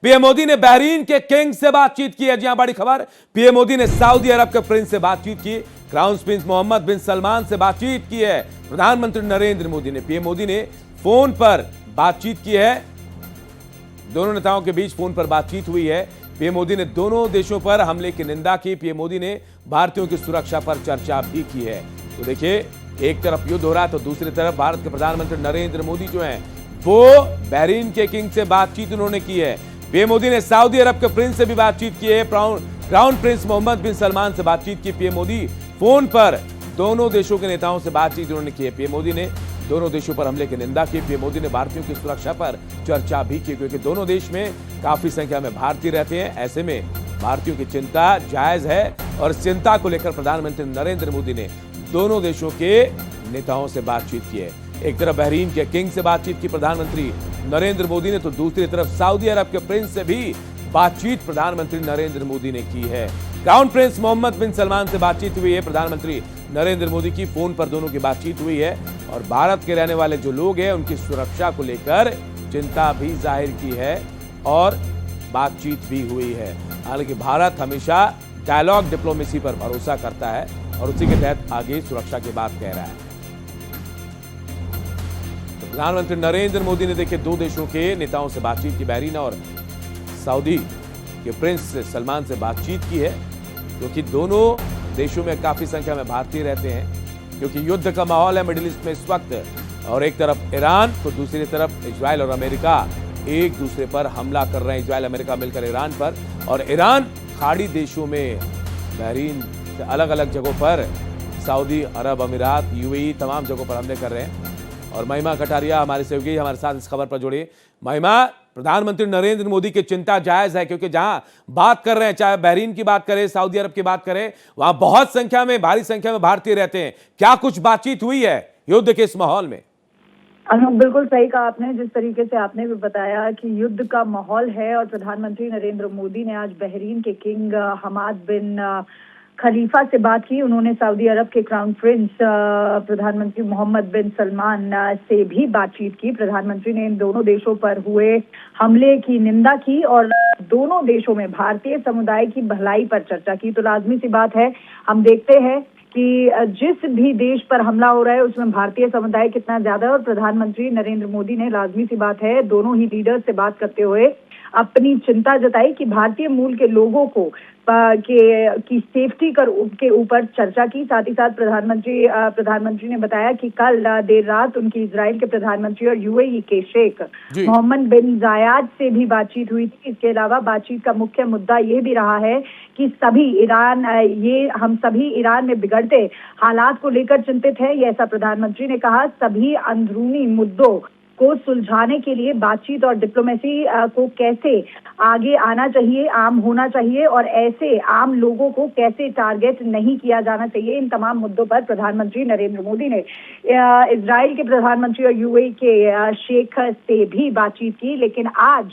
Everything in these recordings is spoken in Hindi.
पीएम मोदी ने बहरीन के किंग से बातचीत की है। जी हां, बड़ी खबर। पीएम मोदी ने सऊदी अरब के प्रिंस से बातचीत की, क्राउन प्रिंस मोहम्मद बिन सलमान से बातचीत की है। प्रधानमंत्री नरेंद्र मोदी ने पीएम मोदी ने फोन पर बातचीत की है। दोनों नेताओं के बीच फोन पर बातचीत हुई है। पीएम मोदी ने दोनों देशों पर हमले की निंदा की। पीएम मोदी ने भारतीयों की सुरक्षा पर चर्चा भी की है। तो देखिए, एक तरफ युद्ध हो रहा है तो दूसरी तरफ भारत के प्रधानमंत्री नरेंद्र मोदी जो हैं वो बहरीन के किंग से बातचीत उन्होंने की है। पीएम मोदी ने सऊदी अरब के प्रिंस से भी बातचीत की है। क्राउन प्रिंस मोहम्मद बिन सलमान से बातचीत की। पीएम मोदी फोन पर दोनों देशों के नेताओं से बातचीत उन्होंने की है। पीएम मोदी ने दोनों देशों पर हमले की निंदा की। पीएम मोदी ने भारतीयों की सुरक्षा पर चर्चा भी की, क्योंकि दोनों देश में काफी संख्या में भारतीय रहते हैं। ऐसे में भारतीयों की चिंता जायज है और इस चिंता को लेकर प्रधानमंत्री नरेंद्र मोदी ने दोनों देशों के नेताओं से बातचीत की है। एक तरफ बहरीन के किंग से बातचीत की प्रधानमंत्री नरेंद्र मोदी ने, तो दूसरी तरफ सऊदी अरब के प्रिंस से भी बातचीत प्रधानमंत्री नरेंद्र मोदी ने की है। क्राउन प्रिंस मोहम्मद बिन सलमान से बातचीत हुई है प्रधानमंत्री नरेंद्र मोदी की। फोन पर दोनों की बातचीत हुई है और भारत के रहने वाले जो लोग हैं उनकी सुरक्षा को लेकर चिंता भी जाहिर की है और बातचीत भी हुई है। हालांकि भारत हमेशा डायलॉग डिप्लोमेसी पर भरोसा करता है और उसी के तहत आगे सुरक्षा की बात कह रहा है। प्रधानमंत्री नरेंद्र मोदी ने देखिए दो देशों के नेताओं से बातचीत की। बहरीन और सऊदी के प्रिंस सलमान से बातचीत की है, क्योंकि दोनों देशों में काफी संख्या में भारतीय रहते हैं। क्योंकि युद्ध का माहौल है मिडिल ईस्ट में इस वक्त, और एक तरफ ईरान तो दूसरी तरफ इजराइल और अमेरिका एक दूसरे पर हमला कर रहे हैं। इजराइल अमेरिका मिलकर ईरान पर, और ईरान खाड़ी देशों में बहरीन से अलग अलग जगहों पर सऊदी अरब अमीरात यूएई तमाम जगहों पर हमले कर रहे हैं। और महिमा कटारिया हमारे सहयोगी हमारे साथ इस खबर पर जुड़ी। महिमा, प्रधानमंत्री नरेंद्र मोदी की चिंता जायज है, क्योंकि जहां बात कर रहे हैं, चाहे बहरीन की बात करें सऊदी अरब की बात करें, वहां बहुत संख्या में भारी संख्या में भारतीय रहते हैं। क्या कुछ बातचीत हुई है युद्ध के इस माहौल में? बिल्कुल सही कहा आपने। जिस तरीके से आपने भी बताया कि युद्ध का माहौल है और प्रधानमंत्री नरेंद्र मोदी ने आज बहरीन के किंग हमाद बिन खलीफा से बात की। उन्होंने सऊदी अरब के क्राउन प्रिंस प्रधानमंत्री मोहम्मद बिन सलमान से भी बातचीत की। प्रधानमंत्री ने इन दोनों देशों पर हुए हमले की निंदा की और दोनों देशों में भारतीय समुदाय की भलाई पर चर्चा की। तो लाजमी सी बात है, हम देखते हैं कि जिस भी देश पर हमला हो रहा है उसमें भारतीय समुदाय कितना ज्यादा है, और प्रधानमंत्री नरेंद्र मोदी ने लाजमी सी बात है दोनों ही लीडर्स से बात करते हुए अपनी चिंता जताई कि भारतीय मूल के लोगों को की सेफ्टी के ऊपर चर्चा की। साथ ही साथ प्रधानमंत्री ने बताया कि कल देर रात उनकी इजराइल के प्रधानमंत्री और यूएई के शेख मोहम्मद बिन जायद से भी बातचीत हुई थी। इसके अलावा बातचीत का मुख्य मुद्दा यह भी रहा है कि हम सभी ईरान में बिगड़ते हालात को लेकर चिंतित है। ये ऐसा प्रधानमंत्री ने कहा। सभी अंदरूनी मुद्दों को सुलझाने के लिए बातचीत और डिप्लोमेसी को कैसे आगे आना चाहिए, आम होना चाहिए, और ऐसे आम लोगों को कैसे टारगेट नहीं किया जाना चाहिए, इन तमाम मुद्दों पर प्रधानमंत्री नरेंद्र मोदी ने इजराइल के प्रधानमंत्री और यूएई के शेख से भी बातचीत की। लेकिन आज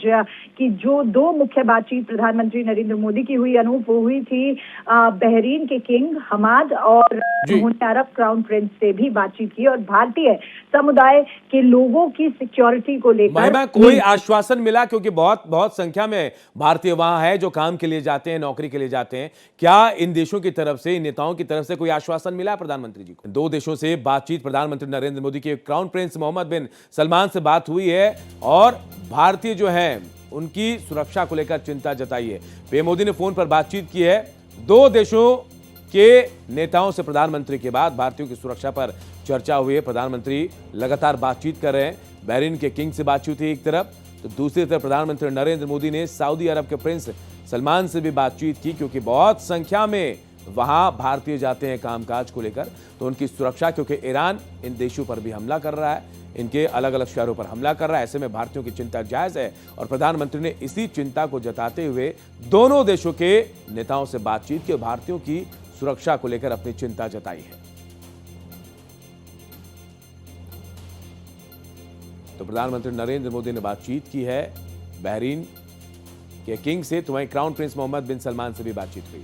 की जो दो मुख्य बातचीत प्रधानमंत्री नरेंद्र मोदी की हुई हुई थी बहरीन के किंग हमाद, और उन्होंने अरब क्राउन प्रिंस से भी बातचीत की और भारतीय समुदाय के लोगों की सिक्योरिटी को लेकर कोई आश्वासन मिला? क्योंकि बहुत संख्या में भारतीय वहां है जो काम के लिए जाते हैं, नौकरी के लिए जाते हैं। क्या इन देशों की तरफ से, इन नेताओं की तरफ से कोई आश्वासन मिला प्रधानमंत्री जी को? दो देशों से बातचीत प्रधानमंत्री नरेंद्र मोदी के क्राउन प्रिंस मोहम्मद बिन सलमान से बात हुई है और भारतीय जो है उनकी सुरक्षा को लेकर चिंता जताई है। पीएम मोदी ने फोन पर बातचीत की है। दो देशों के नेताओं से प्रधानमंत्री के बाद भारतीयों की सुरक्षा पर चर्चा हुई है। प्रधानमंत्री लगातार बातचीत कर रहे हैं। बहरीन के किंग से बातचीत हुई एक तरफ, तो दूसरी तरफ प्रधानमंत्री नरेंद्र मोदी ने सऊदी अरब के प्रिंस सलमान से भी बातचीत की, क्योंकि बहुत संख्या में वहां भारतीय जाते हैं कामकाज को लेकर, तो उनकी सुरक्षा, क्योंकि ईरान इन देशों पर भी हमला कर रहा है, इनके अलग अलग शहरों पर हमला कर रहा है। ऐसे में भारतीयों की चिंता जायज है और प्रधानमंत्री ने इसी चिंता को जताते हुए दोनों देशों के नेताओं से बातचीत की, भारतीयों की सुरक्षा को लेकर अपनी चिंता जताई है। तो प्रधानमंत्री नरेंद्र मोदी ने बातचीत की है बहरीन के किंग से, तो वहीं क्राउन प्रिंस मोहम्मद बिन सलमान से भी बातचीत हुई।